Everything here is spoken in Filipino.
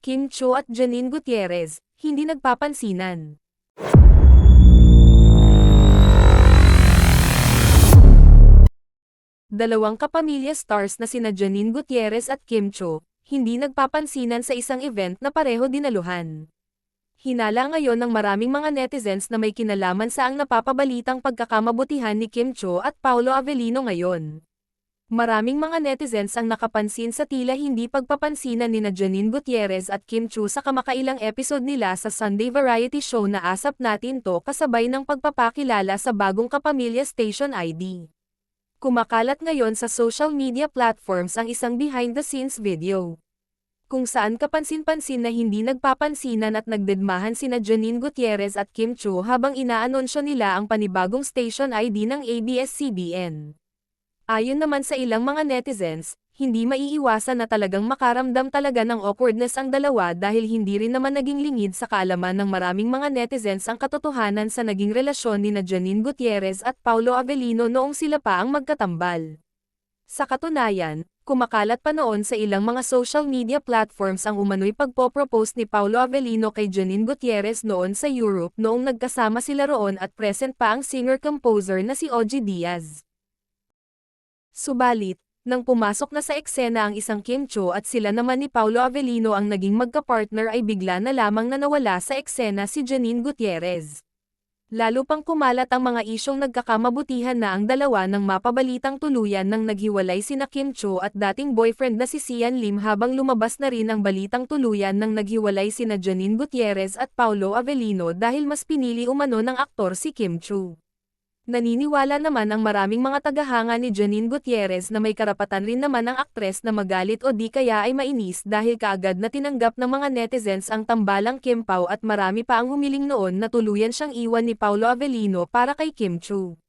Kim Cho at Janine Gutierrez, hindi nagpapansinan. Dalawang kapamilya stars na sina Janine Gutierrez at Kim Cho, hindi nagpapansinan sa isang event na pareho dinaluhan. Hinala ngayon ng maraming mga netizens na may kinalaman sa ang napapabalitang pagkakamabutihan ni Kim Cho at Paolo Avellino ngayon. Maraming mga netizens ang nakapansin sa tila hindi pagpapansinan nina Janine Gutierrez at Kim Cho sa kamakailang episode nila sa Sunday variety show na Asap Natin To kasabay ng pagpapakilala sa bagong kapamilya station ID. Kumakalat ngayon sa social media platforms ang isang behind-the-scenes video, kung saan kapansin-pansin na hindi nagpapansinan at nagdedmahan sina Janine Gutierrez at Kim Cho habang inaanunsyo nila ang panibagong station ID ng ABS-CBN. Ayon naman sa ilang mga netizens, hindi maiiwasan na talagang makaramdam talaga ng awkwardness ang dalawa dahil hindi rin naman naging lingid sa kaalaman ng maraming mga netizens ang katotohanan sa naging relasyon ni Janine Gutierrez at Paolo Avellino noong sila pa ang magkatambal. Sa katunayan, kumakalat pa noon sa ilang mga social media platforms ang umano'y pagpopropose ni Paolo Avellino kay Janine Gutierrez noon sa Europe noong nagkasama sila roon at present pa ang singer-composer na si Ogie Diaz. Subalit, nang pumasok na sa eksena ang isang Kim Cho at sila naman ni Paolo Avellino ang naging magka-partner ay bigla na lamang na nawala sa eksena si Janine Gutierrez. Lalo pang kumalat ang mga isyong nagkakamabutihan na ang dalawa nang mapabalitang tuluyan nang naghiwalay sina Kim Cho at dating boyfriend na si Sian Lim habang lumabas na rin ang balitang tuluyan nang naghiwalay sina Janine Gutierrez at Paolo Avellino dahil mas pinili umano ng aktor si Kim Cho. Naniniwala naman ang maraming mga tagahanga ni Janine Gutierrez na may karapatan rin naman ang aktres na magalit o di kaya ay mainis dahil kaagad na tinanggap ng mga netizens ang tambalang Kim Pao at marami pa ang humiling noon na tuluyan siyang iwan ni Paolo Avellino para kay Kim Cho.